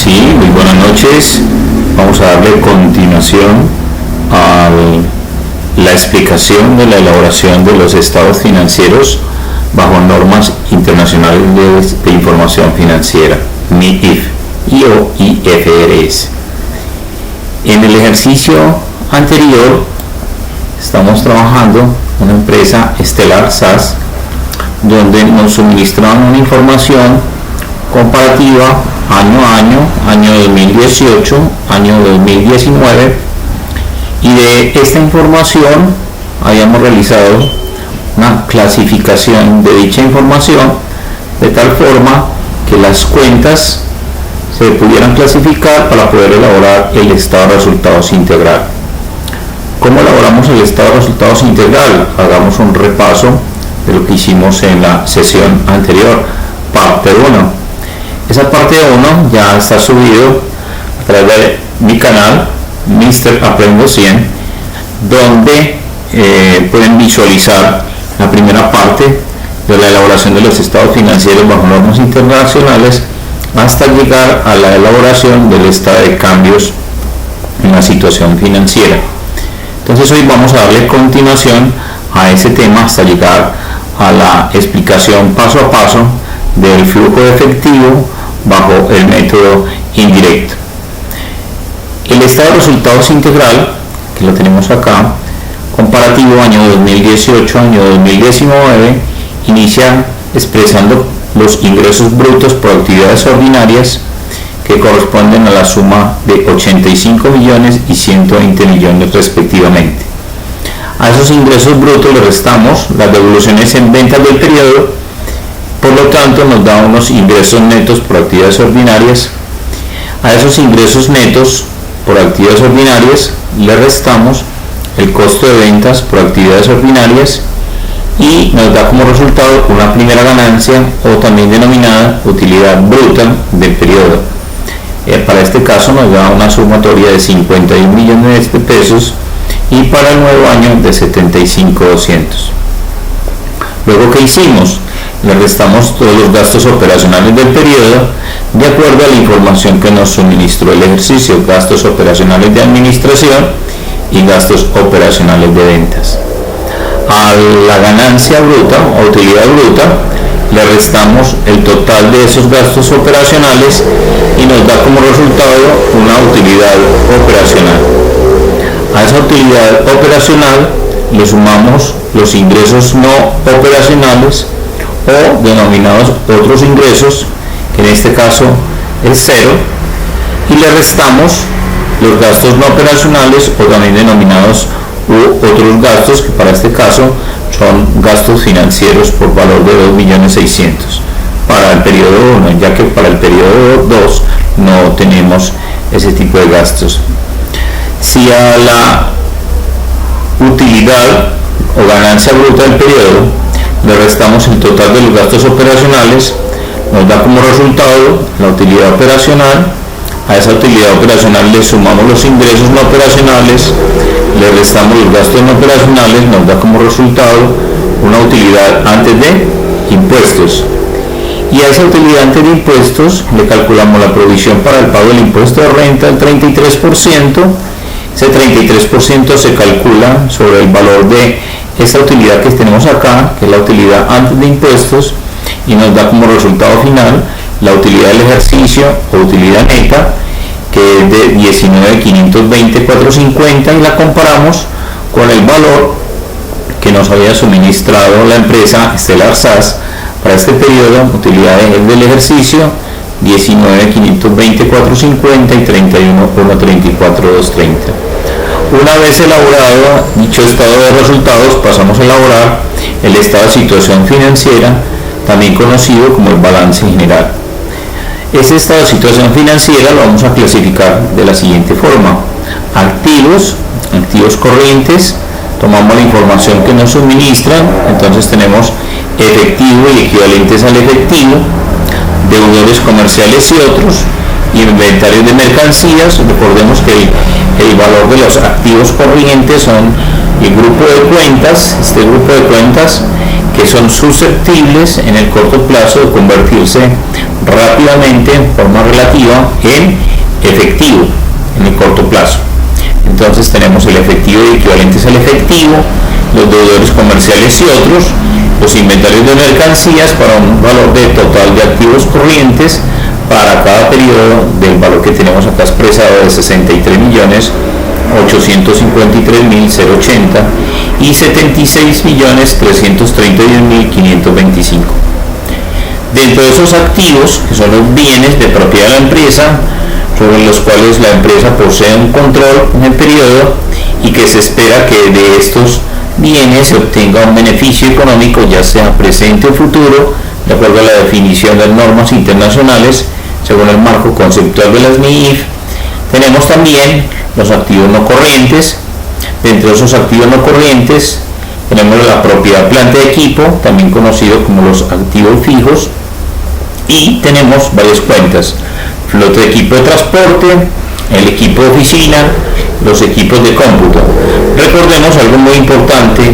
Sí, muy buenas noches. Vamos a darle continuación a la explicación de la elaboración de los estados financieros bajo normas internacionales de información financiera, MIIF o IFRS. En el ejercicio anterior estamos trabajando una empresa Stellar SAS, donde nos suministraron una información comparativa año a año 2018, año 2019, y de esta información habíamos realizado una clasificación de dicha información de tal forma que las cuentas se pudieran clasificar para poder elaborar el estado de resultados integral. ¿Cómo elaboramos el estado de resultados integral? Hagamos un repaso de lo que hicimos en la sesión anterior, parte 1. Esa parte 1 ya está subido a través de mi canal, Mr. Aprendo 100, donde pueden visualizar la primera parte de la elaboración de los estados financieros bajo normas internacionales hasta llegar a la elaboración del estado de cambios en la situación financiera. Entonces hoy vamos a darle continuación a ese tema hasta llegar a la explicación paso a paso del flujo de efectivo bajo el método indirecto. El estado de resultados integral, que lo tenemos acá, comparativo año 2018, año 2019, inicia expresando los ingresos brutos por actividades ordinarias que corresponden a la suma de 85 millones y 120 millones respectivamente. A esos ingresos brutos le restamos las devoluciones en ventas del periodo. Por lo tanto, nos da unos ingresos netos por actividades ordinarias. A esos ingresos netos por actividades ordinarias le restamos el costo de ventas por actividades ordinarias y nos da como resultado una primera ganancia, o también denominada utilidad bruta del periodo. Para este caso nos da una sumatoria de 51 millones de pesos y para el nuevo año de 75,200. Luego, ¿qué hicimos? Le restamos todos los gastos operacionales del periodo de acuerdo a la información que nos suministró el ejercicio: gastos operacionales de administración y gastos operacionales de ventas. A la ganancia bruta o utilidad bruta le restamos el total de esos gastos operacionales y nos da como resultado una utilidad operacional. A esa utilidad operacional le sumamos los ingresos no operacionales o denominados otros ingresos, que en este caso es cero, y le restamos los gastos no operacionales o también denominados otros gastos, que para este caso son gastos financieros por valor de 2.600.000 para el periodo 1, ya que para el periodo 2 no tenemos ese tipo de gastos. Si a la utilidad o ganancia bruta del periodo le restamos el total de los gastos operacionales, nos da como resultado la utilidad operacional. A esa utilidad operacional le sumamos los ingresos no operacionales, le restamos los gastos no operacionales, nos da como resultado una utilidad antes de impuestos. Y a esa utilidad antes de impuestos le calculamos la provisión para el pago del impuesto de renta del 33%. Ese 33% se calcula sobre el valor de esta utilidad que tenemos acá, que es la utilidad antes de impuestos, y nos da como resultado final la utilidad del ejercicio o utilidad neta, que es de 19.520.450, y la comparamos con el valor que nos había suministrado la empresa Stellar SAS para este periodo. Utilidad del ejercicio 19.520.450 y 31.134.230. Una vez elaborado dicho estado de resultados, pasamos a elaborar el estado de situación financiera, también conocido como el balance general. Este estado de situación financiera lo vamos a clasificar de la siguiente forma: activos corrientes. Tomamos la información que nos suministran, entonces tenemos efectivo y equivalentes al efectivo, deudores comerciales y otros, y inventarios de mercancías. Recordemos que el valor de los activos corrientes son el grupo de cuentas, este grupo de cuentas que son susceptibles en el corto plazo de convertirse rápidamente, en forma relativa, en efectivo, en el corto plazo. Entonces tenemos el efectivo y equivalentes al efectivo, los deudores comerciales y otros, los inventarios de mercancías para un valor de total de activos corrientes para cada periodo del valor que tenemos acá expresado de 63.853.080 y 76.331.525. Dentro de esos activos, que son los bienes de propiedad de la empresa, sobre los cuales la empresa posee un control en el periodo y que se espera que de estos bienes se obtenga un beneficio económico, ya sea presente o futuro, de acuerdo a la definición de las normas internacionales, según el marco conceptual de las NIF. Tenemos también los activos no corrientes. Dentro de esos activos no corrientes tenemos la propiedad, planta y equipo, también conocido como los activos fijos, y tenemos varias cuentas: flota de equipo de transporte, el equipo de oficina, los equipos de cómputo. Recordemos algo muy importante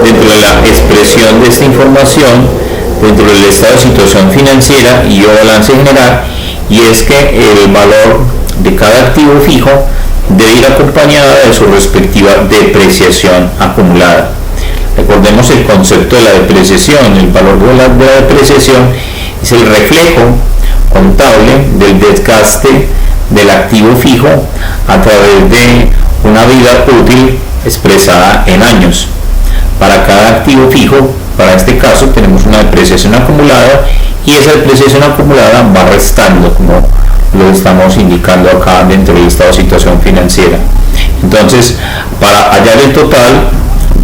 dentro de la expresión de esta información, dentro del estado de situación financiera y o balance general, y es que el valor de cada activo fijo debe ir acompañada de su respectiva depreciación acumulada. Recordemos el concepto de la depreciación. El valor de la depreciación es el reflejo contable del desgaste del activo fijo a través de una vida útil expresada en años. Para cada activo fijo, para este caso, tenemos una depreciación acumulada, y esa depreciación acumulada va restando, como lo estamos indicando acá dentro del estado de situación financiera. Entonces, para hallar el total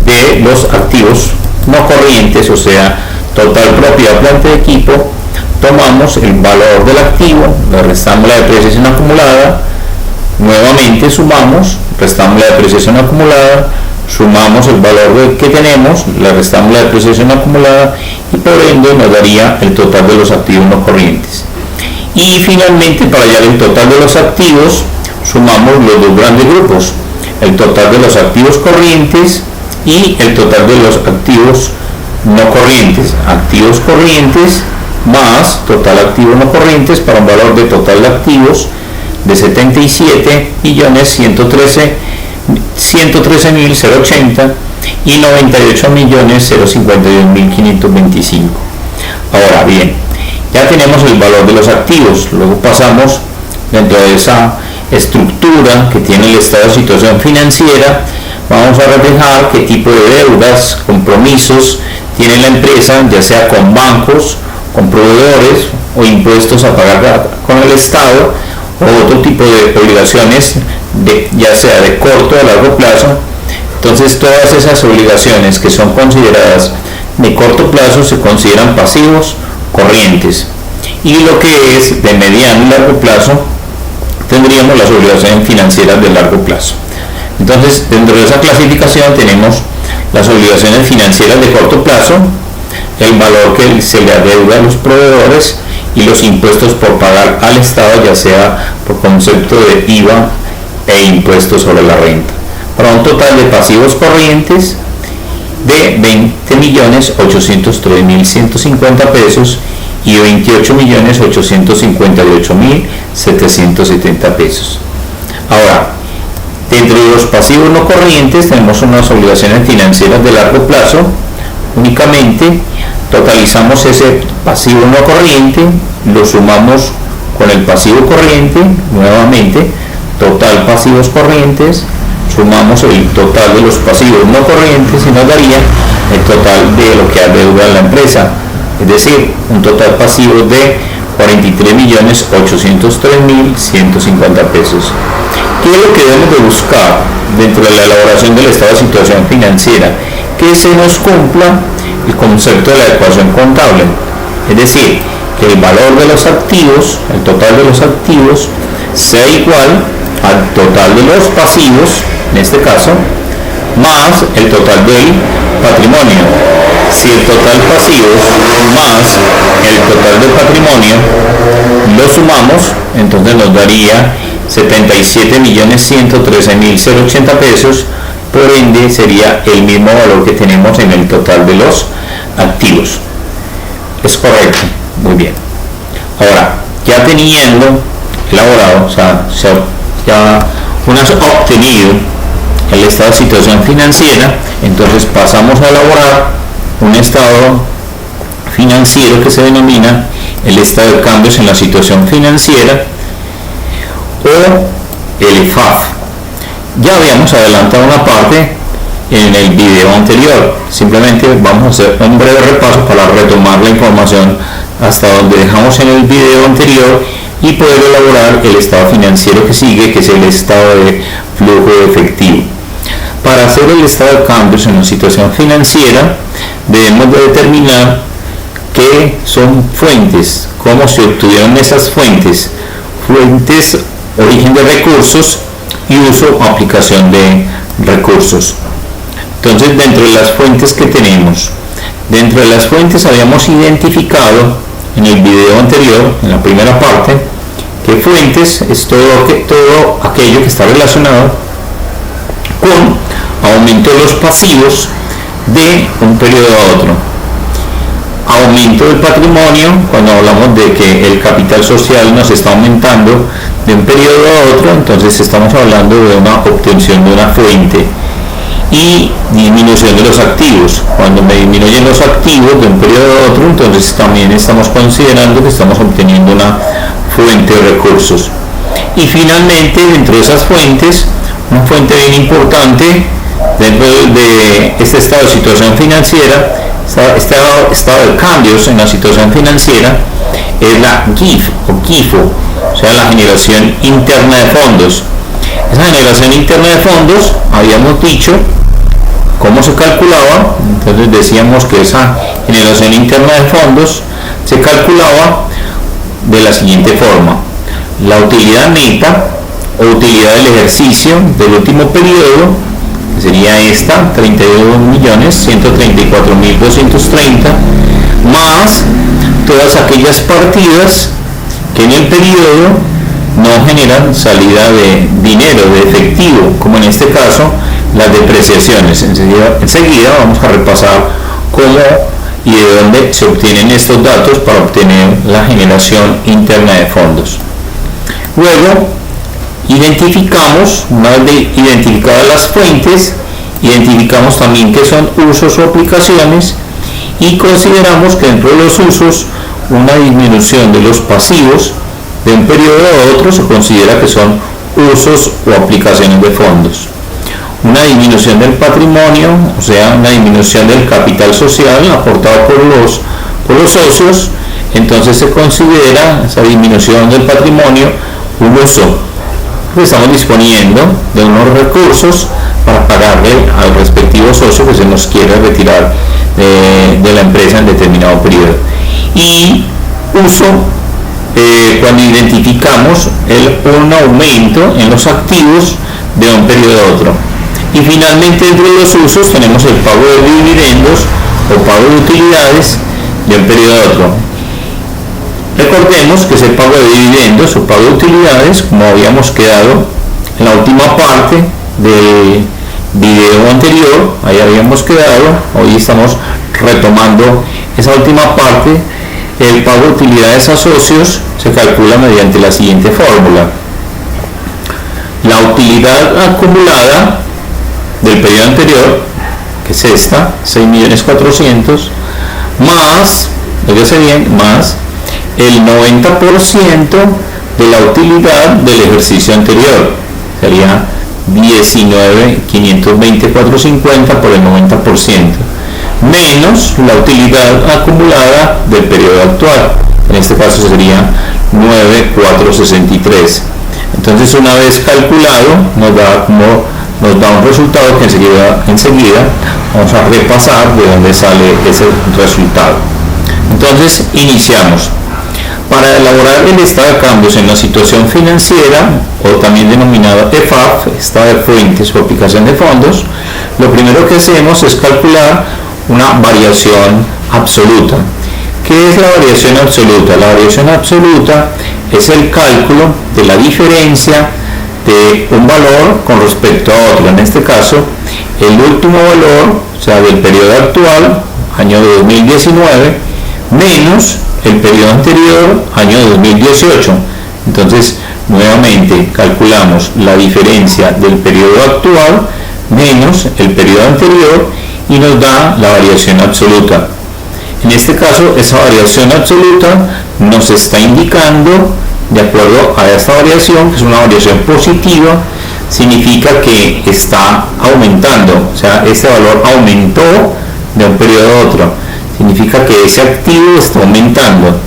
de los activos no corrientes, o sea, total propiedad, planta y equipo, tomamos el valor del activo, le restamos la depreciación acumulada, nuevamente sumamos, restamos la depreciación acumulada, sumamos el valor que tenemos, le restamos la depreciación acumulada, y por ende nos daría el total de los activos no corrientes. Y finalmente, para hallar el total de los activos, sumamos los dos grandes grupos: el total de los activos corrientes y el total de los activos no corrientes. Activos corrientes más total activos no corrientes, para un valor de total de activos de 77.113.080 y 98.051.525. Ahora bien, ya tenemos el valor de los activos. Luego pasamos, dentro de esa estructura que tiene el estado de situación financiera, vamos a reflejar qué tipo de deudas, compromisos tiene la empresa, ya sea con bancos, con proveedores o impuestos a pagar con el Estado, o otro tipo de obligaciones, ya sea de corto o largo plazo. Entonces, todas esas obligaciones que son consideradas de corto plazo se consideran pasivos corrientes, y lo que es de mediano y largo plazo tendríamos las obligaciones financieras de largo plazo. Entonces, dentro de esa clasificación tenemos las obligaciones financieras de corto plazo, el valor que se le adeuda a los proveedores y los impuestos por pagar al Estado, ya sea por concepto de IVA e impuestos sobre la renta, para un total de pasivos corrientes de 20.803.150 pesos y 28.858.770 pesos. Ahora, dentro de los pasivos no corrientes tenemos unas obligaciones financieras de largo plazo. Únicamente totalizamos ese pasivo no corriente, lo sumamos con el pasivo corriente, nuevamente total pasivos corrientes, sumamos el total de los pasivos no corrientes y nos daría el total de lo que adeuda la empresa, es decir, un total pasivo de 43.803.150 pesos. ¿Qué es lo que debemos de buscar dentro de la elaboración del estado de situación financiera? Que se nos cumpla el concepto de la adecuación contable, es decir, que el valor de los activos, el total de los activos, sea igual al total de los pasivos, en este caso, más el total del patrimonio. Si el total pasivos más el total del patrimonio lo sumamos, entonces nos daría 77.113.080 pesos. Por ende, sería el mismo valor que tenemos en el total de los activos. Es correcto. Muy bien. Ahora, ya teniendo elaborado, o sea, ya una vez obtenido el estado de situación financiera, entonces pasamos a elaborar un estado financiero que se denomina el estado de cambios en la situación financiera o el EFAF. Ya habíamos adelantado una parte en el video anterior, simplemente vamos a hacer un breve repaso para retomar la información hasta donde dejamos en el video anterior y poder elaborar el estado financiero que sigue, que es el estado de flujo de efectivo. Para hacer el estado de cambios en la situación financiera debemos de determinar qué son fuentes, cómo se obtuvieron esas fuentes, origen de recursos y uso o aplicación de recursos. Entonces, dentro de las fuentes que tenemos, dentro de las fuentes habíamos identificado en el video anterior, en la primera parte, que fuentes es todo aquello que está relacionado con aumento de los pasivos de un periodo a otro. Aumento del patrimonio, cuando hablamos de que el capital social nos está aumentando de un periodo a otro, entonces estamos hablando de una obtención de una fuente. Y disminución de los activos, cuando me disminuyen los activos de un periodo a otro, entonces también estamos considerando que estamos obteniendo una fuente de recursos. Y finalmente, dentro de esas fuentes, una fuente bien importante dentro de este estado de situación financiera, este estado de cambios en la situación financiera, es la GIF o GIFO, o sea, la generación interna de fondos. Esa generación interna de fondos, habíamos dicho cómo se calculaba. Entonces decíamos que esa generación interna de fondos se calculaba de la siguiente forma: la utilidad neta o utilidad del ejercicio del último periodo, que sería esta, 32.134.230, más todas aquellas partidas que en el periodo no generan salida de dinero, de efectivo, como en este caso las depreciaciones. Enseguida vamos a repasar cómo y de dónde se obtienen estos datos para obtener la generación interna de fondos. Luego identificamos, una vez identificadas las fuentes, identificamos también qué son usos o aplicaciones y consideramos que dentro de los usos, una disminución de los pasivos de un periodo a otro se considera que son usos o aplicaciones de fondos. Una disminución del patrimonio, o sea, una disminución del capital social aportado por los socios, entonces se considera esa disminución del patrimonio un uso. Estamos disponiendo de unos recursos para pagarle al respectivo socio que se nos quiere retirar de la empresa en determinado periodo. Y uso, cuando identificamos un aumento en los activos de un periodo a otro. Y finalmente, entre los usos tenemos el pago de dividendos o pago de utilidades de un periodo a otro. Recordemos que ese pago de dividendos o pago de utilidades, como habíamos quedado en la última parte del video anterior, ahí habíamos quedado, hoy estamos retomando esa última parte. El pago de utilidades a socios se calcula mediante la siguiente fórmula: la utilidad acumulada del periodo anterior, que es esta, 6.400.000, más, fíjese bien, más el 90% de la utilidad del ejercicio anterior, sería 19.520.450 por el 90%, menos la utilidad acumulada del periodo actual, en este caso sería 9.463. Entonces, una vez calculado, nos da un resultado que enseguida vamos a repasar de dónde sale ese resultado. Entonces, iniciamos. Para elaborar el estado de cambios en la situación financiera, o también denominado EFAF, estado de fuentes o aplicación de fondos, lo primero que hacemos es calcular una variación absoluta. ¿Qué es la variación absoluta? La variación absoluta es el cálculo de la diferencia de un valor con respecto a otro. En este caso, el último valor, o sea, del periodo actual, año 2019, menos el periodo anterior, año 2018. Entonces, nuevamente calculamos la diferencia del periodo actual menos el periodo anterior y nos da la variación absoluta. En este caso, esa variación absoluta nos está indicando, de acuerdo a esta variación, que es una variación positiva, significa que está aumentando, o sea, este valor aumentó de un periodo a otro. Significa que ese activo está aumentando.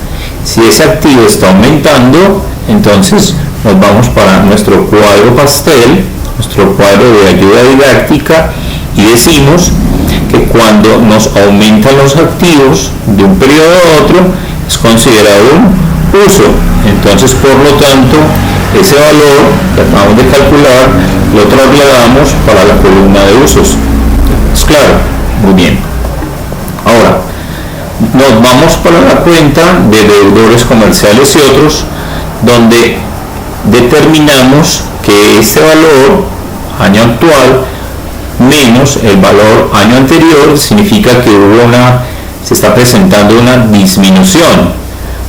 Si ese activo está aumentando, entonces nos vamos para nuestro cuadro pastel, nuestro cuadro de ayuda didáctica, y decimos que cuando nos aumentan los activos de un periodo a otro es considerado un uso. Entonces, por lo tanto, ese valor que acabamos de calcular lo trasladamos para la columna de usos. ¿Es claro? Muy bien. Ahora, nos vamos para la cuenta de deudores comerciales y otros, donde determinamos que este valor año actual menos el valor año anterior significa que se está presentando una disminución.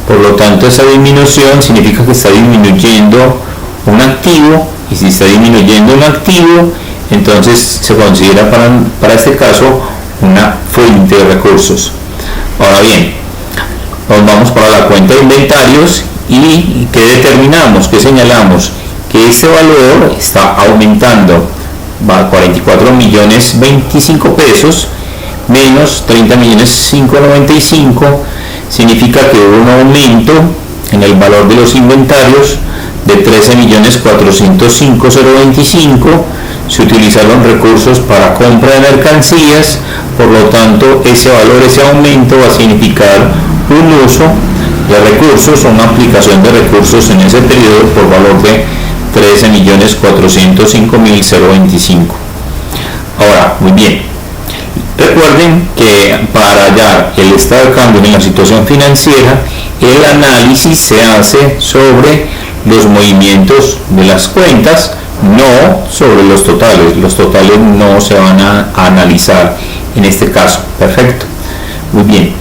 Por lo tanto, esa disminución significa que está disminuyendo un activo, y si está disminuyendo un activo, entonces se considera para este caso una fuente de recursos. Ahora bien, nos vamos para la cuenta de inventarios y ¿qué determinamos? ¿Qué señalamos? Que este valor está aumentando, va a 44 millones 25 pesos menos 30 millones 595, significa que hubo un aumento en el valor de los inventarios de 13 millones 405,025. Se utilizaron recursos para compra de mercancías, por lo tanto ese valor, ese aumento va a significar un uso de recursos o una aplicación de recursos en ese periodo por valor de 13.405.025. Ahora, muy bien, recuerden que para hallar el estado de cambio en la situación financiera, el análisis se hace sobre los movimientos de las cuentas, no sobre los totales. Los totales no se van a analizar en este caso. Perfecto. Muy bien.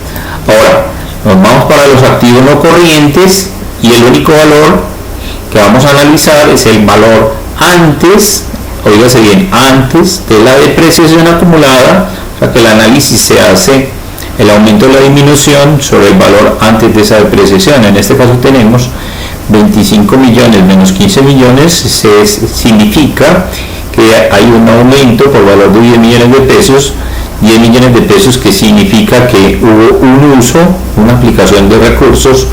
Ahora, nos vamos para los activos no corrientes y el único valor que vamos a analizar es el valor antes, oígase bien, antes de la depreciación acumulada, o sea que el análisis se hace el aumento o la disminución sobre el valor antes de esa depreciación. En este caso tenemos 25 millones menos 15 millones, significa que hay un aumento por valor de 10 millones de pesos, 10 millones de pesos que significa que hubo un uso, una aplicación de recursos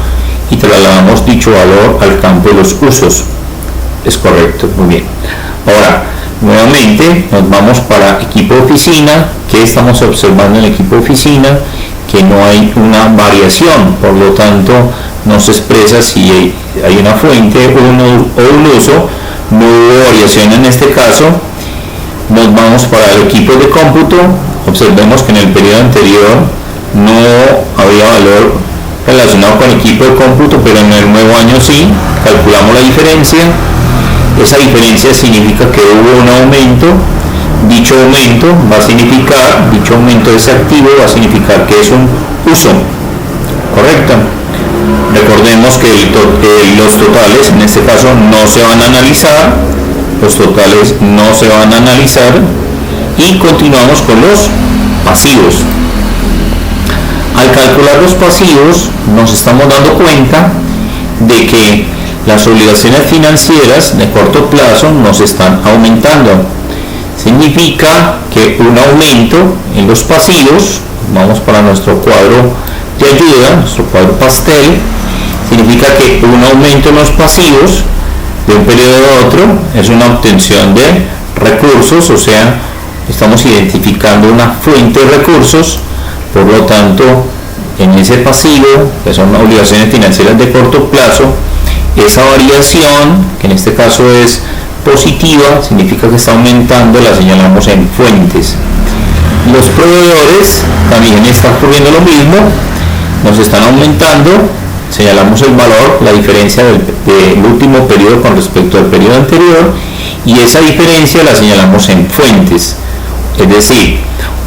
y trasladamos dicho valor al campo de los usos. Es correcto, muy bien. Ahora, nuevamente nos vamos para equipo de oficina. ¿Qué estamos observando en el equipo de oficina? Que no hay una variación, por lo tanto no se expresa si hay una fuente o un uso, no hubo variación en este caso. Nos vamos para el equipo de cómputo. Observemos que en el periodo anterior no había valor relacionado con equipo de cómputo, pero en el nuevo año sí. Calculamos la diferencia. Esa diferencia significa que hubo un aumento. Dicho aumento de ese activo va a significar que es un uso. ¿Correcto? Recordemos que los totales en este caso no se van a analizar. Los totales no se van a analizar. Y continuamos con los pasivos. Al calcular los pasivos nos estamos dando cuenta de que las obligaciones financieras de corto plazo nos están aumentando. Significa que un aumento en los pasivos, vamos para nuestro cuadro de ayuda, nuestro cuadro pastel, significa que un aumento en los pasivos de un periodo a otro es una obtención de recursos, o sea, estamos identificando una fuente de recursos. Por lo tanto, en ese pasivo, que son obligaciones financieras de corto plazo, esa variación, que en este caso es positiva, significa que está aumentando, la señalamos en fuentes. Los proveedores también está ocurriendo lo mismo, nos están aumentando, señalamos el valor, la diferencia del último periodo con respecto al periodo anterior, y esa diferencia la señalamos en fuentes. Es decir,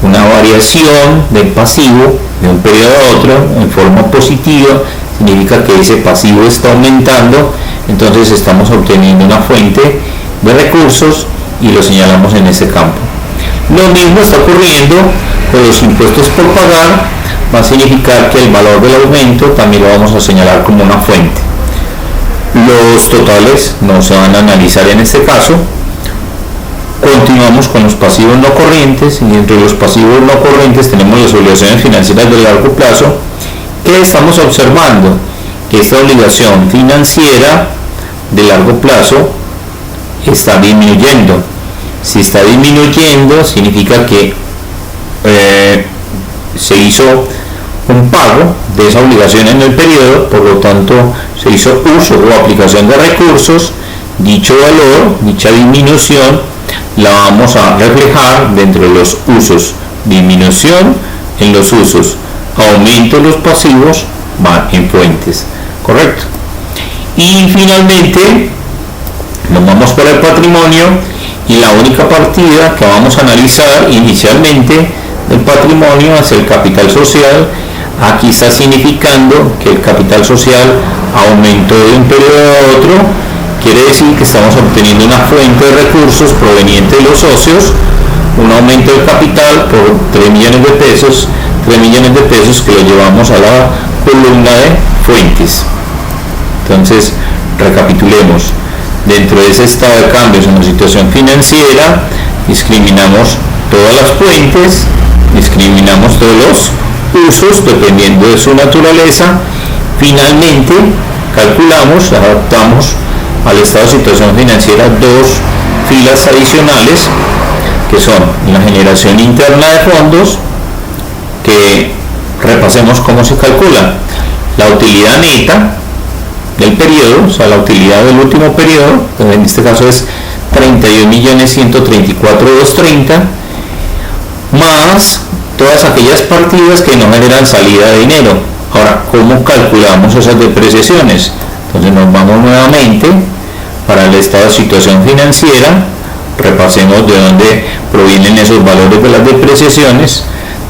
una variación del pasivo de un periodo a otro en forma positiva, significa que ese pasivo está aumentando, entonces estamos obteniendo una fuente de recursos y lo señalamos en ese campo. Lo mismo está ocurriendo con los impuestos por pagar, va a significar que el valor del aumento también lo vamos a señalar como una fuente. Los totales no se van a analizar en este caso. Continuamos con los pasivos no corrientes, y entre los pasivos no corrientes tenemos las obligaciones financieras de largo plazo. ¿Qué estamos observando? Que esta obligación financiera de largo plazo está disminuyendo. Si está disminuyendo, significa que se hizo un pago de esa obligación en el periodo, por lo tanto se hizo uso o aplicación de recursos. Dicho valor, dicha disminución, la vamos a reflejar dentro de los usos. Disminución en los usos, aumento en los pasivos, van en fuentes, ¿correcto? Y finalmente nos vamos por el patrimonio, y la única partida que vamos a analizar inicialmente del patrimonio es el capital social. Aquí está significando que el capital social aumentó de un periodo a otro, quiere decir que estamos obteniendo una fuente de recursos proveniente de los socios, un aumento del capital por 3 millones de pesos, 3 millones de pesos que lo llevamos a la columna de fuentes. Entonces, recapitulemos. Dentro de ese estado de cambios en la situación financiera, discriminamos todas las fuentes, discriminamos todos los usos dependiendo de su naturaleza. Finalmente, calculamos, adaptamos al estado de situación financiera dos filas adicionales, que son la generación interna de fondos, que repasemos cómo se calcula. La utilidad neta del periodo, o sea, la utilidad del último periodo, en este caso es 31.134.230, más todas aquellas partidas que no generan salida de dinero. Ahora, ¿cómo calculamos esas depreciaciones? Entonces nos vamos nuevamente para el estado de situación financiera, repasemos de dónde provienen esos valores de las depreciaciones,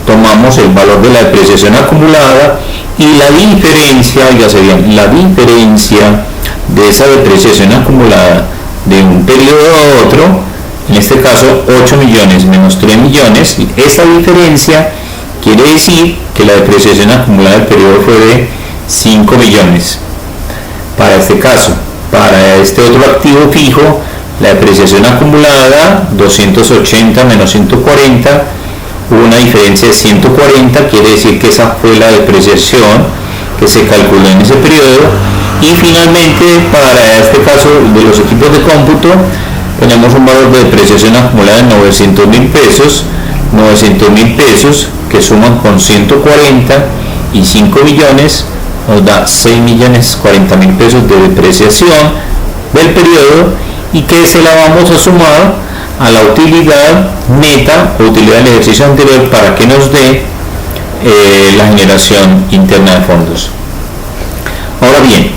tomamos el valor de la depreciación acumulada y la diferencia, fíjate bien, la diferencia de esa depreciación acumulada de un periodo a otro, en este caso 8 millones menos 3 millones, esta diferencia quiere decir que la depreciación acumulada del periodo fue de 5 millones. Para este caso, para este otro activo fijo, la depreciación acumulada 280 menos 140, hubo una diferencia de 140, quiere decir que esa fue la depreciación que se calculó en ese periodo. Y finalmente, para este caso de los equipos de cómputo, tenemos un valor de depreciación acumulada de 900.000 pesos, 900.000 pesos que suman con 140 y 5 millones, nos da 6.040.000 pesos de depreciación del periodo, y que se la vamos a sumar a la utilidad neta o utilidad del ejercicio anterior para que nos dé la generación interna de fondos. Ahora bien,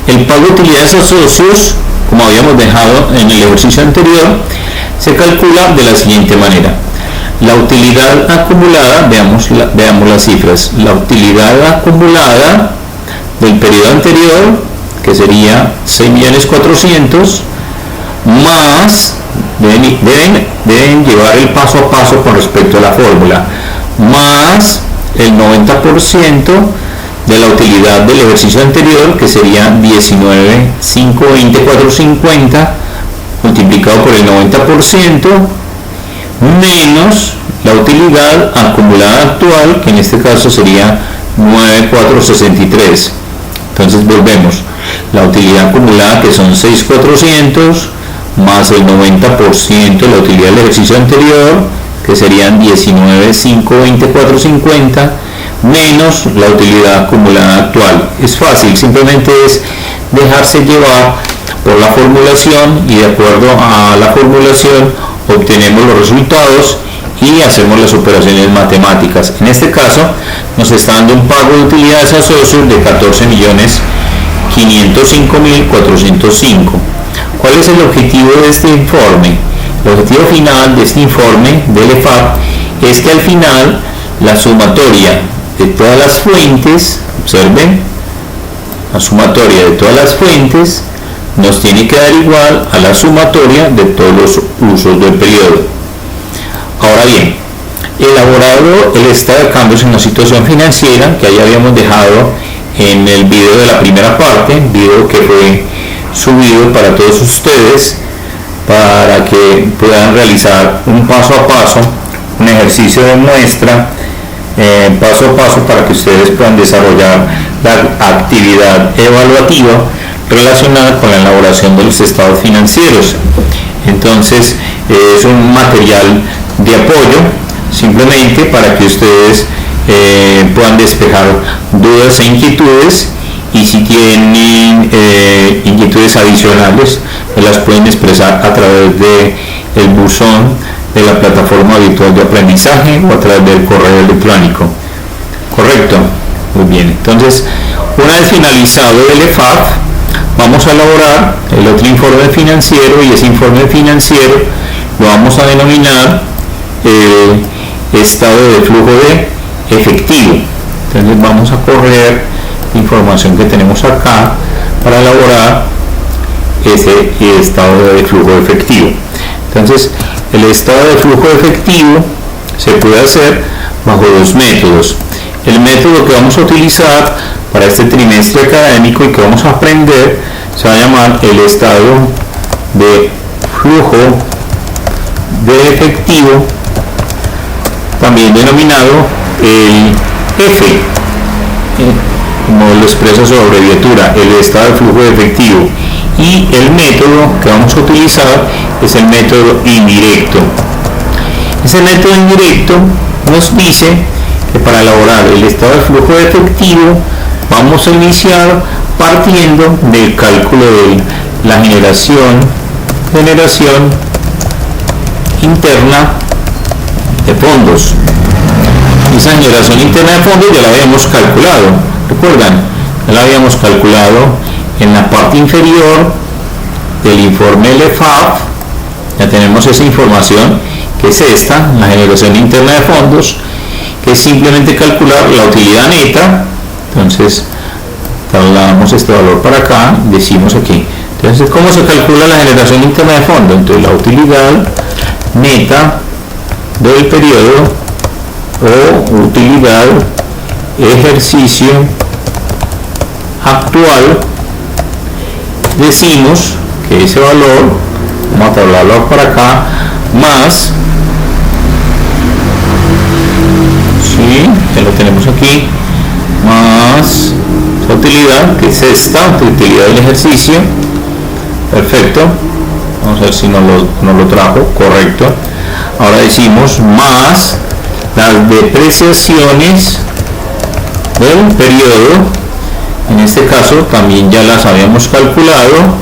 el pago de utilidades a socios, como habíamos dejado en el ejercicio anterior, se calcula de la siguiente manera. La utilidad acumulada, veamos las cifras, la utilidad acumulada del periodo anterior, que sería 6.400.000, más, deben llevar el paso a paso con respecto a la fórmula, más el 90% de la utilidad del ejercicio anterior, que sería 19.520.450 multiplicado por el 90%, menos la utilidad acumulada actual, que en este caso sería 9.463. Entonces volvemos, la utilidad acumulada, que son 6.400, más el 90% de la utilidad del ejercicio anterior, que serían 19.520.450, menos la utilidad acumulada actual. Es fácil, simplemente es dejarse llevar por la formulación, y de acuerdo a la formulación obtenemos los resultados y hacemos las operaciones matemáticas. En este caso nos está dando un pago de utilidades a socios de 14.505.405. ¿Cuál es el objetivo de este informe? El objetivo final de este informe del EFAP es que al final la sumatoria de todas las fuentes, observen, la sumatoria de todas las fuentes nos tiene que dar igual a la sumatoria de todos los usos del periodo. Ahora bien, elaborado el estado de cambios en la situación financiera, que ya habíamos dejado en el video de la primera parte, video que fue subido para todos ustedes, para que puedan realizar un paso a paso, un ejercicio de muestra, paso a paso, para que ustedes puedan desarrollar la actividad evaluativa relacionada con la elaboración de los estados financieros. Entonces es un material de apoyo simplemente para que ustedes puedan despejar dudas e inquietudes, y si tienen inquietudes adicionales las pueden expresar a través de el buzón de la plataforma virtual de aprendizaje o a través del correo electrónico. ¿Correcto? Muy bien. Entonces, una vez finalizado el EFAF, vamos a elaborar el otro informe financiero, y ese informe financiero lo vamos a denominar estado de flujo de efectivo. Entonces vamos a correr la información que tenemos acá para elaborar ese estado de flujo de efectivo. Entonces el estado de flujo de efectivo se puede hacer bajo dos métodos. El método que vamos a utilizar para este trimestre académico y que vamos a aprender se va a llamar el estado de flujo de efectivo, también denominado el F, como lo expresa su abreviatura, el estado de flujo de efectivo. Y el método que vamos a utilizar es el método indirecto. Ese método indirecto nos dice que para elaborar el estado de flujo de efectivo vamos a iniciar partiendo del cálculo de la generación interna de fondos. Esa generación interna de fondos ya la habíamos calculado, ¿recuerdan? Ya la habíamos calculado en la parte inferior del informe LEFAF. Ya tenemos esa información, que es esta, la generación interna de fondos, que es simplemente calcular la utilidad neta. Entonces trasladamos este valor para acá, decimos aquí. Entonces, ¿cómo se calcula la generación interna de fondos? Entonces, la utilidad neta del periodo o utilidad ejercicio actual, decimos que ese valor, vamos a trasladarlo para acá, más, sí, ya lo tenemos aquí, más la utilidad, que es esta utilidad del ejercicio. Perfecto, vamos a ver si nos lo trajo, correcto. Ahora decimos más las depreciaciones del periodo. En este caso también ya las habíamos calculado,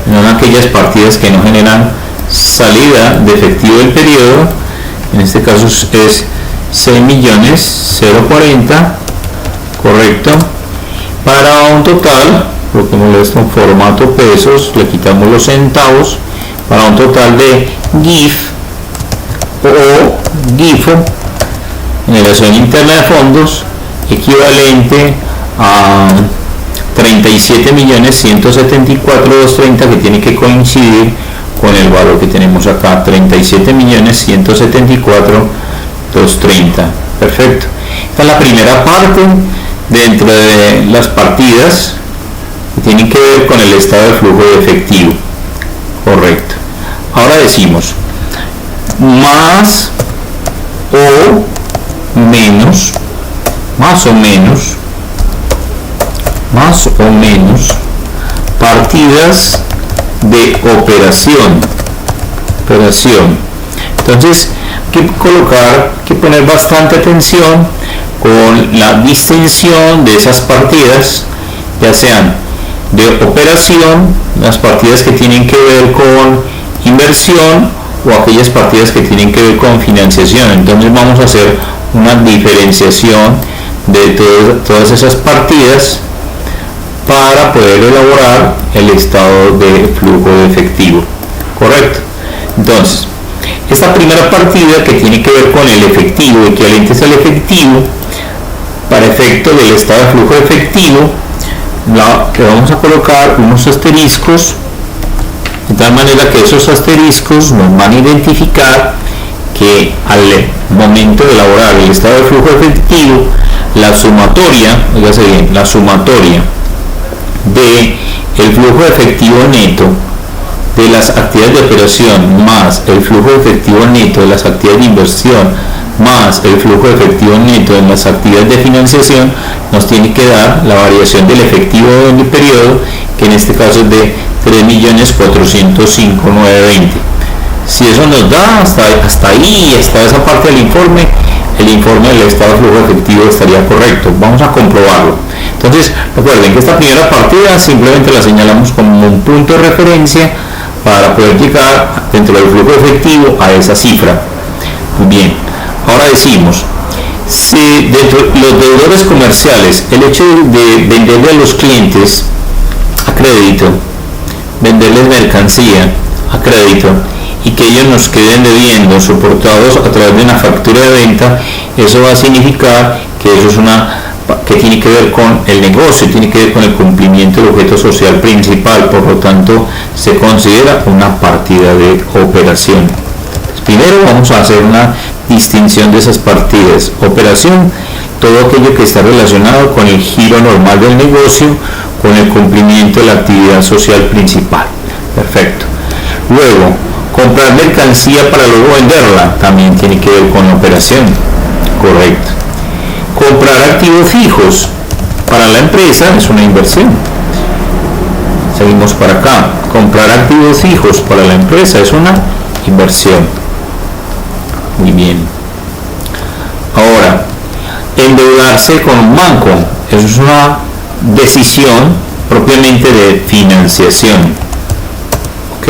en aquellas partidas que no generan salida de efectivo del periodo. En este caso es 6.040.040, correcto, para un total, coloquemos esto en formato pesos, le quitamos los centavos, para un total de GIF o GIFO, generación interna de fondos, equivalente a 37.174.230, que tiene que coincidir con el valor que tenemos acá, 37.174.230. Perfecto. Esta es la primera parte dentro de las partidas que tienen que ver con el estado de flujo de efectivo. Correcto. Ahora decimos más o menos, más o menos partidas de operación. Entonces hay que poner bastante atención con la distinción de esas partidas, ya sean de operación, las partidas que tienen que ver con inversión, o aquellas partidas que tienen que ver con financiación. Entonces vamos a hacer una diferenciación de todas esas partidas para poder elaborar el estado de flujo de efectivo. Correcto. Entonces, esta primera partida que tiene que ver con el efectivo, equivalentes al efectivo, para efecto del estado de flujo efectivo, le vamos a colocar unos asteriscos, de tal manera que esos asteriscos nos van a identificar que al momento de elaborar el estado de flujo efectivo, la sumatoria, oígase bien, la sumatoria de el flujo efectivo neto de las actividades de operación más el flujo efectivo neto de las actividades de inversión más el flujo efectivo neto en las actividades de financiación nos tiene que dar la variación del efectivo en el periodo, que en este caso es de 3.405.920. Si eso nos da hasta ahí, hasta esa parte del informe, el informe del estado de flujo efectivo estaría correcto. Vamos a comprobarlo. Entonces, recuerden que esta primera partida simplemente la señalamos como un punto de referencia para poder llegar dentro del flujo efectivo a esa cifra. Muy bien, ahora decimos, si dentro de los deudores comerciales, el hecho de venderle a los clientes a crédito, venderles mercancía a crédito y que ellos nos queden debiendo soportados a través de una factura de venta, eso va a significar que eso es que tiene que ver con el negocio, tiene que ver con el cumplimiento del objeto social principal, por lo tanto se considera una partida de operación. Primero vamos a hacer una distinción de esas partidas. Operación, todo aquello que está relacionado con el giro normal del negocio, con el cumplimiento de la actividad social principal. Perfecto. Luego, comprar mercancía para luego venderla, también tiene que ver con la operación. Correcto. Comprar activos fijos para la empresa es una inversión. Seguimos para acá. Comprar activos fijos para la empresa es una inversión. Muy bien. Ahora, endeudarse con un banco, eso es una decisión propiamente de financiación. ¿Ok?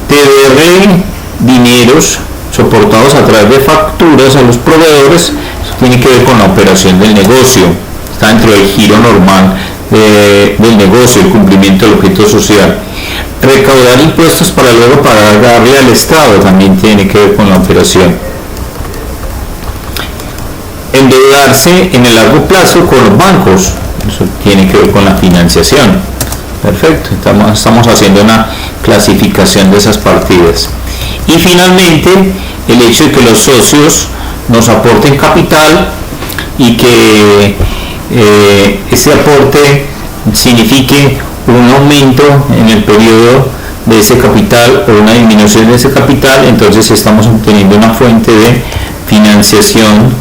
Deberle dineros soportados a través de facturas a los proveedores, eso tiene que ver con la operación del negocio, está dentro del giro normal del negocio, el cumplimiento del objeto social. Recaudar impuestos para luego pagarle al Estado también tiene que ver con la operación. Endeudarse en el largo plazo con los bancos, eso tiene que ver con la financiación. Perfecto, estamos haciendo una clasificación de esas partidas. Y finalmente, el hecho de que los socios nos aporten capital y que ese aporte signifique un aumento en el periodo de ese capital o una disminución de ese capital, entonces estamos obteniendo una fuente de financiación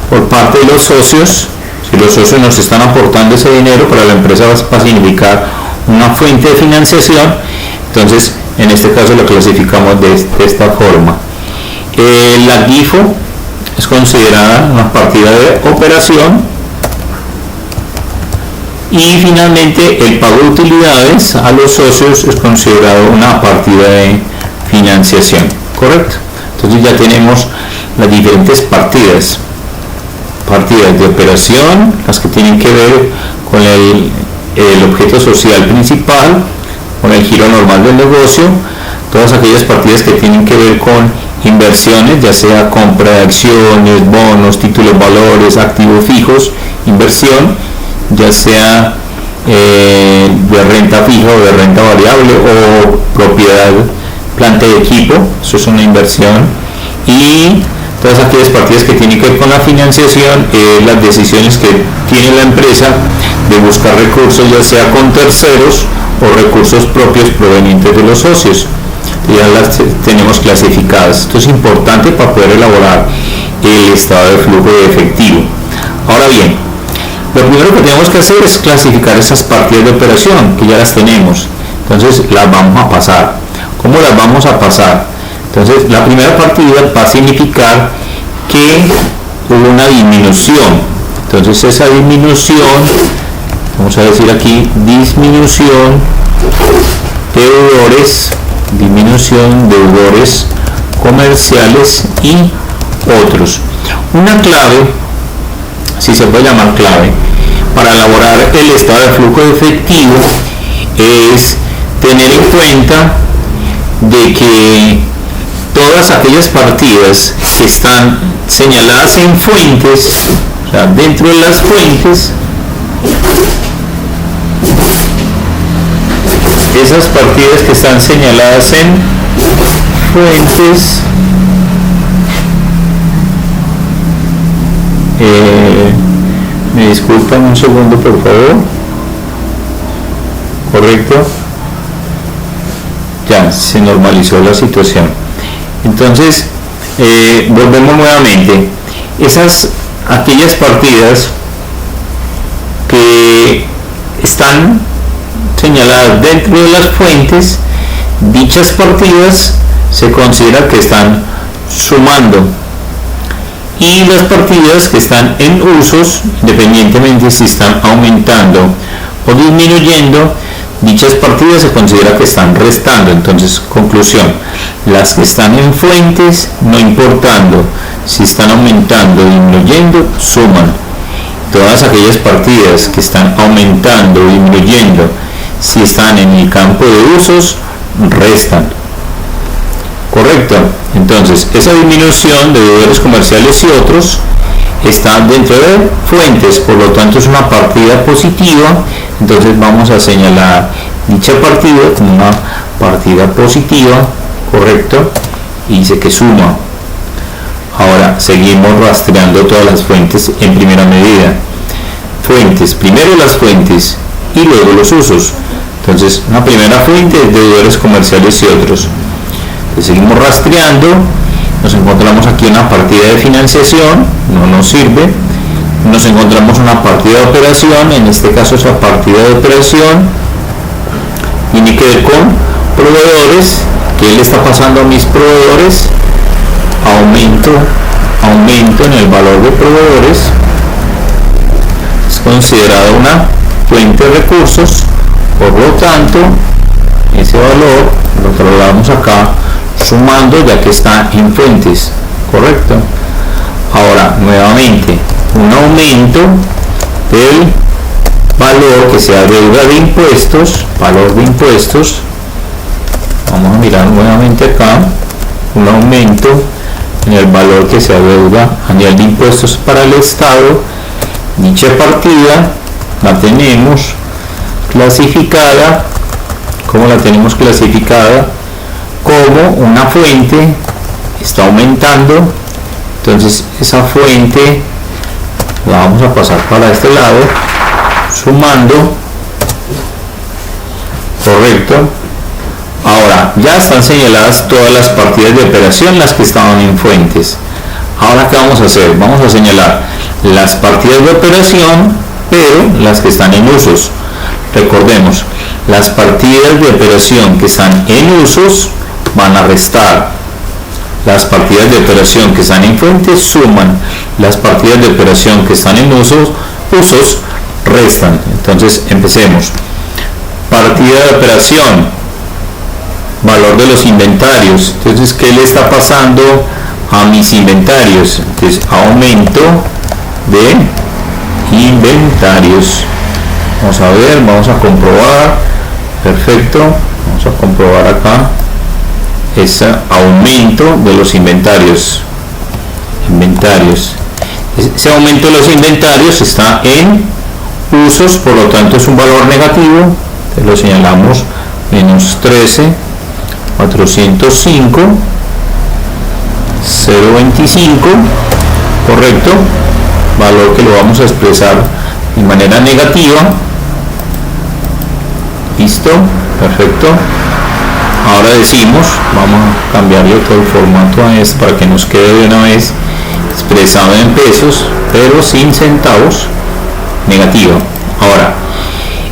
por parte de los socios. Si los socios nos están aportando ese dinero, para la empresa va a significar una fuente de financiación, entonces en este caso lo clasificamos de esta forma. La GIFO es considerada una partida de operación. Y finalmente el pago de utilidades a los socios es considerado una partida de financiación, ¿correcto? Entonces ya tenemos las diferentes partidas de operación, las que tienen que ver con el objeto social principal, con el giro normal del negocio, todas aquellas partidas que tienen que ver con inversiones, ya sea compra de acciones, bonos, títulos, valores, activos fijos, inversión, ya sea de renta fija o de renta variable o propiedad, planta de equipo, eso es una inversión. Y todas aquellas partidas que tienen que ver con la financiación, las decisiones que tiene la empresa de buscar recursos, ya sea con terceros o recursos propios provenientes de los socios. Ya las tenemos clasificadas. Esto es importante para poder elaborar el estado de flujo de efectivo. Ahora bien, lo primero que tenemos que hacer es clasificar esas partidas de operación, que ya las tenemos. Entonces las vamos a pasar. ¿Cómo las vamos a pasar? Entonces la primera partida va a significar que hubo una disminución. Entonces esa disminución, vamos a decir aquí, disminución deudores comerciales y otros. Una clave, si se puede llamar clave, para elaborar el estado de flujo de efectivo es tener en cuenta de que todas aquellas partidas que están señaladas en fuentes, o sea, dentro de las fuentes, esas partidas que están señaladas en fuentes, me disculpan un segundo por favor. Correcto, ya se normalizó la situación. Entonces volvemos nuevamente. Aquellas partidas que están señaladas dentro de las fuentes, dichas partidas se considera que están sumando, y las partidas que están en usos, independientemente si están aumentando o disminuyendo, dichas partidas se considera que están restando. Entonces, conclusión: las que están en fuentes, no importando si están aumentando o disminuyendo, suman. Todas aquellas partidas que están aumentando o disminuyendo, si están en el campo de usos, restan. Correcto. Entonces, esa disminución de deudores comerciales y otros está dentro de fuentes, por lo tanto es una partida positiva. Entonces vamos a señalar dicha partida como una partida positiva. Correcto, y dice que suma. Ahora seguimos rastreando todas las fuentes en primera medida. Fuentes, primero las fuentes y luego los usos. Entonces, una primera fuente es deudores comerciales y otros. Seguimos rastreando, nos encontramos aquí una partida de financiación, no nos sirve. Nos encontramos una partida de operación, en este caso esa partida de operación tiene que ver con proveedores. ¿Qué le está pasando a mis proveedores? Aumento en el valor de proveedores. Es considerada una fuente de recursos, por lo tanto ese valor lo trasladamos acá sumando, ya que está en fuentes. Correcto. Ahora nuevamente un aumento del valor que sea deuda de impuestos, valor de impuestos. Vamos a mirar nuevamente acá, un aumento en el valor que se adeuda a nivel de impuestos para el Estado. Dicha partida la tenemos clasificada, ¿cómo la tenemos clasificada? Como una fuente, está aumentando. Entonces esa fuente la vamos a pasar para este lado, sumando. Correcto. Ahora ya están señaladas todas las partidas de operación, las que estaban en fuentes. Ahora, ¿qué vamos a hacer? Vamos a señalar las partidas de operación, pero las que están en usos. Recordemos, las partidas de operación que están en usos van a restar. Las partidas de operación que están en fuentes suman. Las partidas de operación que están en usos restan. Entonces empecemos. Partida de operación, valor de los inventarios. Entonces, ¿qué le está pasando a mis inventarios? Entonces, aumento de inventarios. Vamos a ver, vamos a comprobar. Perfecto, vamos a comprobar acá ese aumento de los inventarios. Ese aumento de los inventarios está en usos, por lo tanto es un valor negativo. Entonces lo señalamos menos 13 405 025. Correcto, valor que lo vamos a expresar de manera negativa. Listo, perfecto. Ahora decimos, vamos a cambiarle todo el formato a esto para que nos quede de una vez expresado en pesos, pero sin centavos, negativa. Ahora,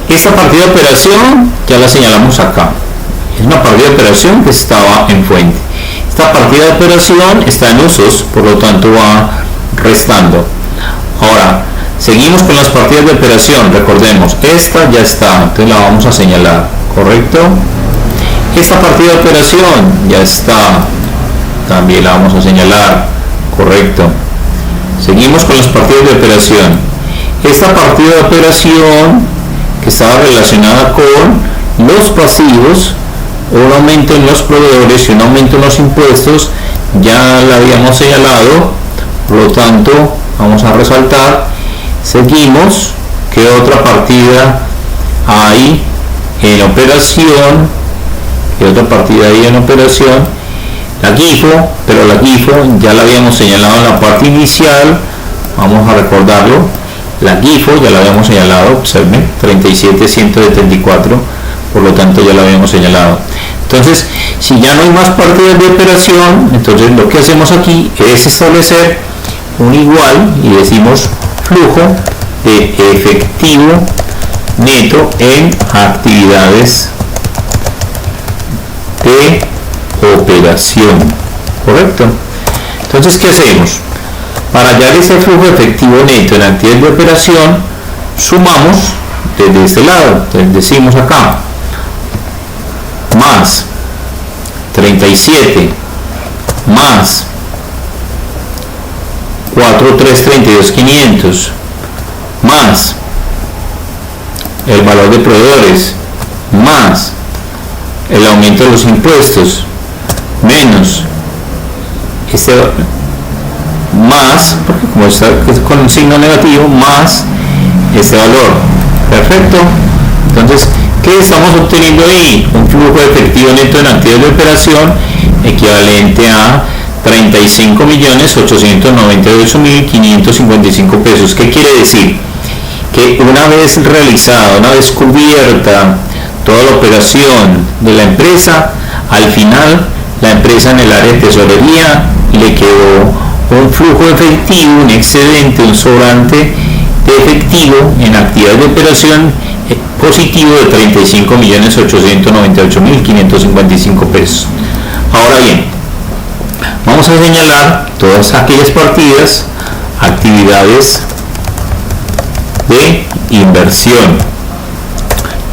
esta partida de operación ya la señalamos acá. Es una partida de operación que estaba en fuente. Esta partida de operación está en usos, por lo tanto va restando. Ahora, seguimos con las partidas de operación. Recordemos, esta ya está, entonces la vamos a señalar. Correcto. Esta partida de operación ya está, también la vamos a señalar. Correcto. Seguimos con las partidas de operación. Esta partida de operación que estaba relacionada con los pasivos un aumento en los proveedores y un aumento en los impuestos, ya la habíamos señalado, por lo tanto vamos a resaltar. Seguimos, ¿qué otra partida hay en operación? ¿Qué otra partida hay en operación? La GIFO, pero la GIFO ya la habíamos señalado en la parte inicial, vamos a recordarlo. La GIFO ya la habíamos señalado, observen, 37,174, por lo tanto ya la habíamos señalado. Entonces, si ya no hay más partidas de operación, entonces lo que hacemos aquí es establecer un igual y decimos flujo de efectivo neto en actividades de operación, ¿correcto? Entonces, ¿qué hacemos? Para hallar ese flujo efectivo neto en actividades de operación, sumamos desde este lado. Entonces decimos acá más 37 más 4,332,500 más el valor de proveedores más el aumento de los impuestos menos este más, porque como está con un signo negativo, más este valor. Perfecto. Entonces, ¿qué estamos obteniendo ahí? Un flujo efectivo neto en actividades de operación equivalente a 35.898.555 pesos. ¿Qué quiere decir? Que una vez realizada, una vez cubierta toda la operación de la empresa, al final la empresa en el área de tesorería le quedó un flujo efectivo, un excedente, un sobrante de efectivo en actividades de operación positivo de 35.898.555 pesos. Ahora bien, vamos a señalar todas aquellas partidas, actividades de inversión.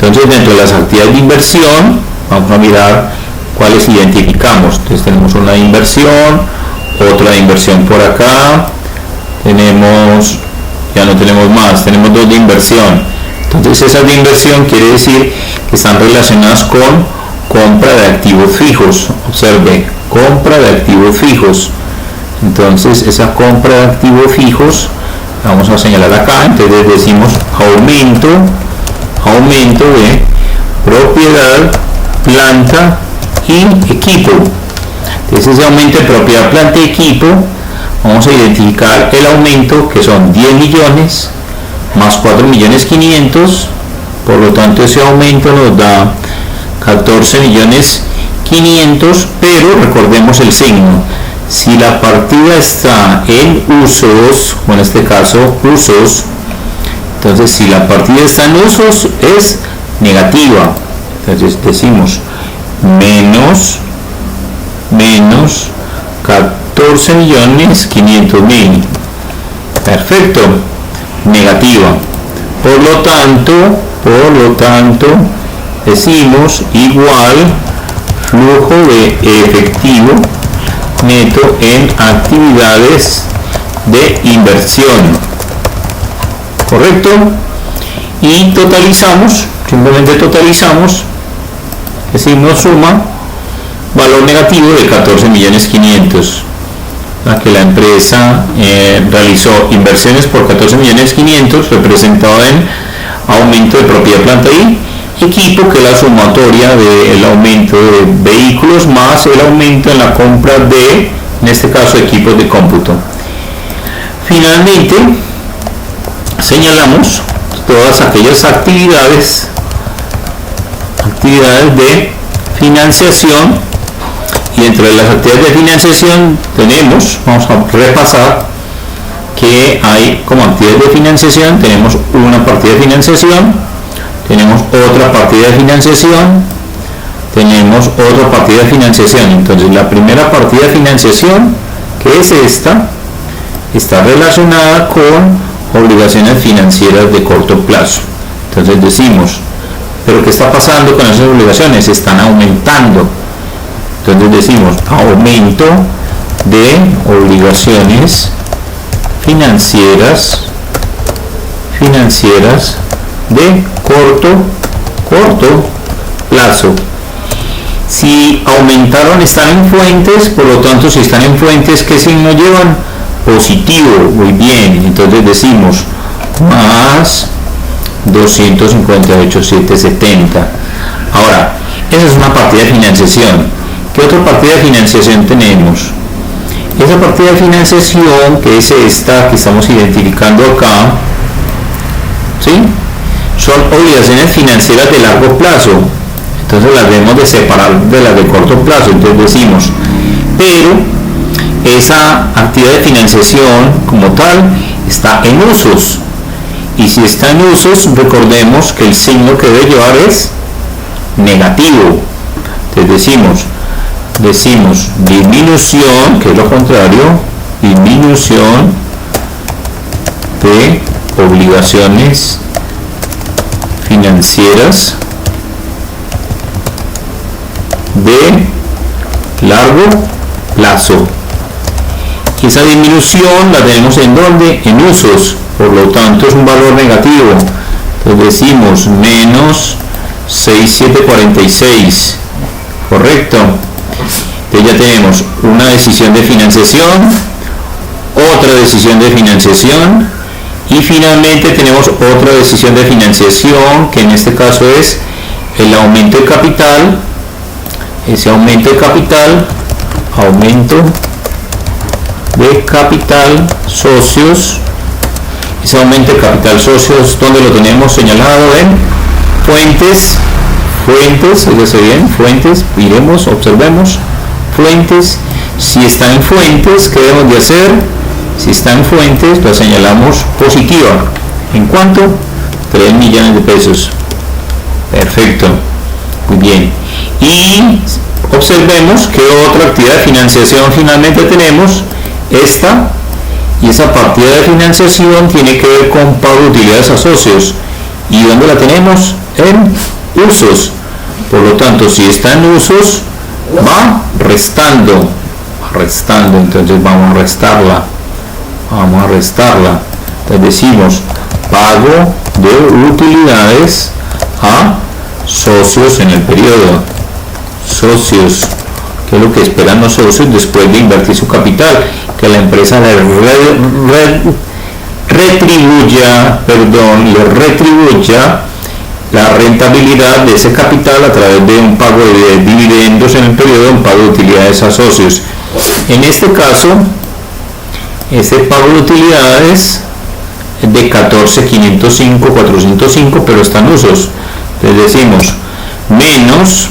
Entonces, dentro de las actividades de inversión, vamos a mirar cuáles identificamos. Entonces, tenemos una de inversión, otra de inversión por acá, tenemos, ya no tenemos más, tenemos dos de inversión. Entonces, esas de inversión quiere decir que están relacionadas con compra de activos fijos. Observe, compra de activos fijos. Entonces, esa compra de activos fijos vamos a señalar acá. Entonces decimos aumento de propiedad, planta y equipo. Entonces, ese aumento de propiedad, planta y equipo, vamos a identificar el aumento, que son 10 millones más 4.500.000, por lo tanto ese aumento nos da 14.500.000, pero recordemos el signo. Si la partida está en usos, o en este caso usos, entonces si la partida está en usos es negativa. Entonces decimos menos 14.500.000. Perfecto, negativa. Por lo tanto decimos igual flujo de efectivo neto en actividades de inversión, correcto, y totalizamos, simplemente totalizamos, decimos suma valor negativo de 14.500.000, la que la empresa realizó inversiones por 14.500.000, representado en aumento de propiedad, planta y equipo, que es la sumatoria del aumento de vehículos más el aumento en la compra de, en este caso, equipos de cómputo. Finalmente, señalamos todas aquellas actividades de financiación, y dentro de las actividades de financiación tenemos, vamos a repasar que hay como actividades de financiación, tenemos una partida de financiación, tenemos otra partida de financiación, tenemos otra partida de financiación. Entonces, la primera partida de financiación, que es esta, está relacionada con obligaciones financieras de corto plazo. Entonces decimos, ¿pero qué está pasando con esas obligaciones? Están aumentando. Entonces decimos aumento de obligaciones financieras de corto plazo. Si aumentaron, están en fuentes, por lo tanto, si están en fuentes, ¿qué signo llevan? Positivo. Muy bien, entonces decimos más 258,770. Ahora, esa es una partida de financiación. ¿Qué otra partida de financiación tenemos? Esa partida de financiación, que es esta que estamos identificando acá, ¿sí? Son obligaciones financieras de largo plazo. Entonces las debemos de separar de las de corto plazo. Entonces decimos, pero esa actividad de financiación como tal está en usos. Y si está en usos, recordemos que el signo que debe llevar es negativo. Entonces decimos disminución, que es lo contrario, disminución de obligaciones financieras de largo plazo. Y esa disminución la tenemos en ¿dónde? En usos, por lo tanto es un valor negativo. Entonces decimos menos 6,746, correcto. Entonces ya tenemos una decisión de financiación, otra decisión de financiación y finalmente tenemos otra decisión de financiación, que en este caso es el aumento de capital. Ese aumento de capital socios, ese aumento de capital socios, ¿dónde lo tenemos señalado? En fuentes, fíjese bien, fuentes, miremos, observemos, fuentes. Si está en fuentes, ¿qué debemos de hacer? Si está en fuentes, la señalamos positiva. ¿En cuánto? 3 millones de pesos. Perfecto, muy bien. Y observemos que otra actividad de financiación finalmente tenemos esta, y esa partida de financiación tiene que ver con pago de utilidades a socios. ¿Y dónde la tenemos? En usos. Por lo tanto, si está en usos, va restando, entonces vamos a restarla. Entonces decimos pago de utilidades a socios en el periodo. Socios, ¿qué es lo que esperan los socios después de invertir su capital? Que la empresa le retribuya la rentabilidad de ese capital a través de un pago de dividendos en el periodo, un pago de utilidades a socios. En este caso, ese pago de utilidades es de 14,505,405, pero está en usos. Entonces decimos menos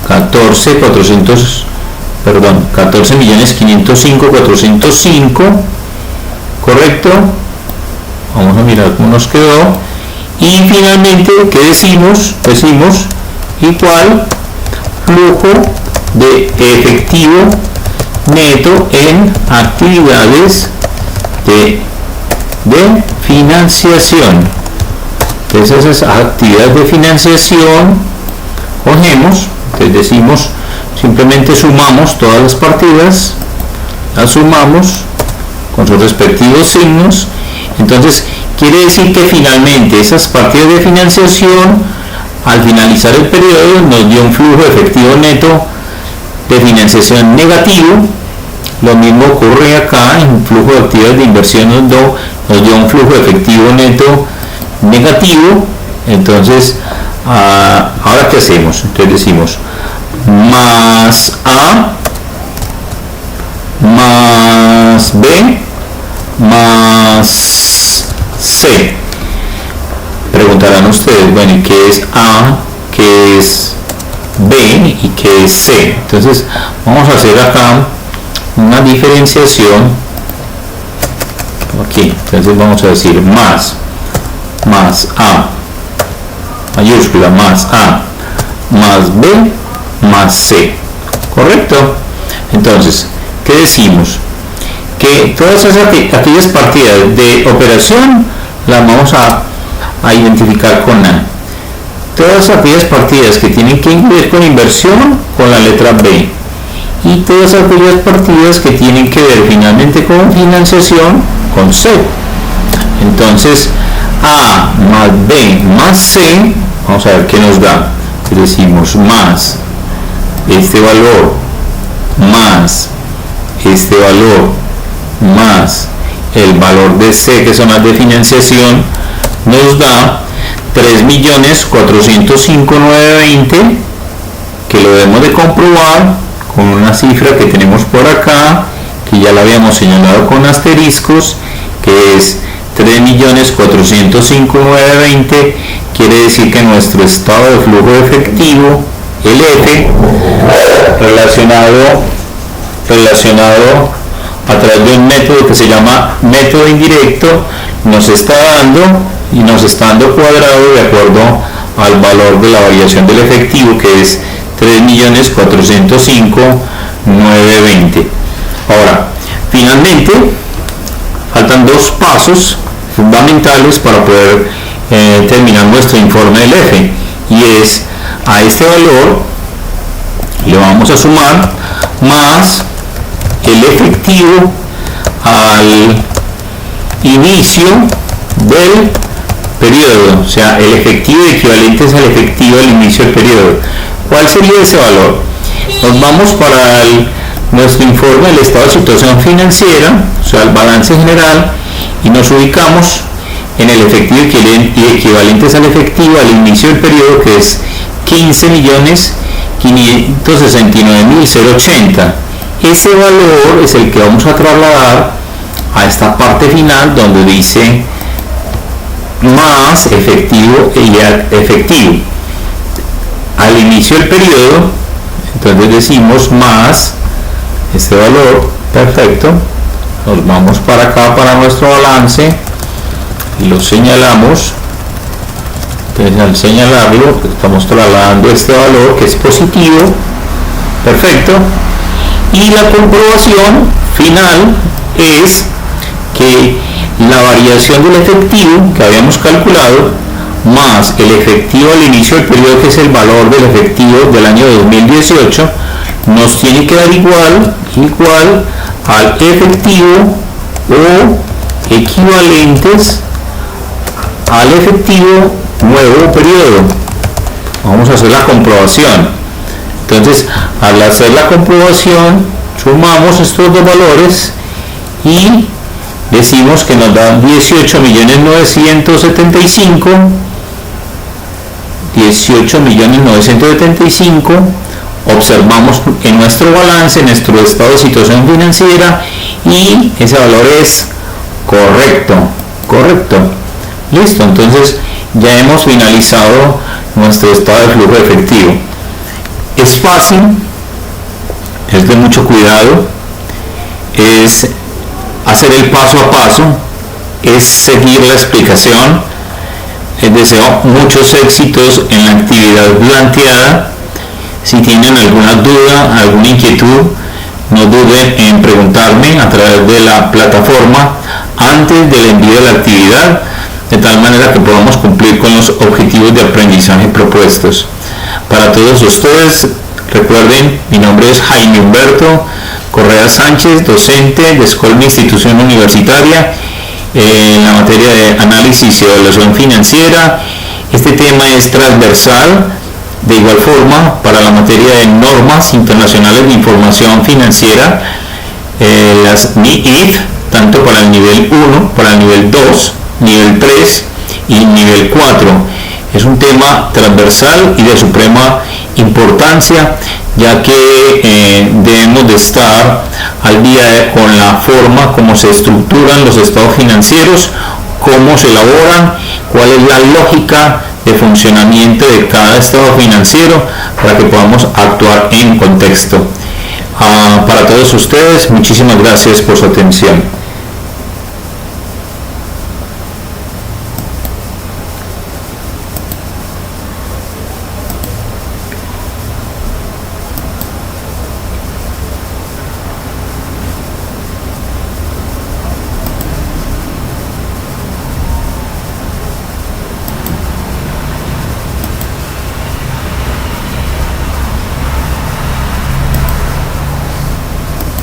14,505,405, correcto. Vamos a mirar cómo nos quedó. Y finalmente, ¿qué decimos? Decimos igual flujo de efectivo neto en actividades de financiación. Entonces, esas actividades de financiación cogemos, entonces decimos, simplemente sumamos todas las partidas, las sumamos con sus respectivos signos. Entonces quiere decir que finalmente esas partidas de financiación, al finalizar el periodo, nos dio un flujo efectivo neto de financiación negativo. Lo mismo ocurre acá, en flujo de actividades de inversión nos dio un flujo efectivo neto negativo. Entonces ahora ¿qué hacemos? Entonces decimos más A más B más C. Preguntarán ustedes, bueno, ¿y qué es A, qué es B y qué es C? Entonces vamos a hacer acá una diferenciación aquí. Entonces vamos a decir más A mayúscula más A más B más C, ¿correcto? Entonces, ¿qué decimos? Que todas aquellas partidas de operación las vamos a identificar con A. Todas aquellas partidas que tienen que ver con inversión, con la letra B. Y todas aquellas partidas que tienen que ver finalmente con financiación, con C. Entonces, A más B más C, vamos a ver qué nos da. Entonces decimos más este valor más este valor más el valor de C, que son las de financiación, nos da 3.405.920, que lo debemos de comprobar con una cifra que tenemos por acá, que ya la habíamos señalado con asteriscos, que es 3.405.920. Quiere decir que nuestro estado de flujo de efectivo, el F, relacionado a través de un método que se llama método indirecto, nos está dando cuadrado de acuerdo al valor de la variación del efectivo, que es 3.405.920. Ahora, finalmente, faltan dos pasos fundamentales para poder terminar nuestro informe del F, y es a este valor le vamos a sumar más el efectivo al inicio del periodo, o sea, el efectivo equivalente es al efectivo al inicio del periodo. ¿Cuál sería ese valor? Nos vamos para nuestro informe del estado de situación financiera, o sea, el balance general, y nos ubicamos en el efectivo equivalentes al efectivo al inicio del periodo, que es 15.569.080. Ese valor es el que vamos a trasladar a esta parte final donde dice más efectivo al inicio del periodo. Entonces decimos más este valor, perfecto, nos vamos para acá para nuestro balance y lo señalamos. Entonces al señalarlo estamos trasladando este valor que es positivo, perfecto, y la comprobación final es que la variación del efectivo que habíamos calculado más el efectivo al inicio del periodo, que es el valor del efectivo del año 2018, nos tiene que dar igual al efectivo o equivalentes al efectivo nuevo periodo. Vamos a hacer la comprobación. Entonces, al hacer la comprobación, sumamos estos dos valores y decimos que nos da 18.975. Observamos en nuestro balance, en nuestro estado de situación financiera, y ese valor es correcto. Listo, entonces ya hemos finalizado nuestro estado de flujo efectivo. Es fácil, es de mucho cuidado, es hacer el paso a paso, es seguir la explicación. Les deseo muchos éxitos en la actividad planteada. Si tienen alguna duda, alguna inquietud, no duden en preguntarme a través de la plataforma antes del envío de la actividad, de tal manera que podamos cumplir con los objetivos de aprendizaje propuestos. Para todos ustedes, recuerden, mi nombre es Jaime Humberto Correa Sánchez, docente de Escolmi Institución Universitaria, en la materia de análisis y evaluación financiera. Este tema es transversal, de igual forma para la materia de normas internacionales de información financiera, las NIIF, tanto para el nivel 1, para el nivel 2, nivel 3 y nivel 4. Es un tema transversal y de suprema importancia, ya que debemos de estar al día con la forma como se estructuran los estados financieros, cómo se elaboran, cuál es la lógica de funcionamiento de cada estado financiero para que podamos actuar en contexto. Para todos ustedes, muchísimas gracias por su atención.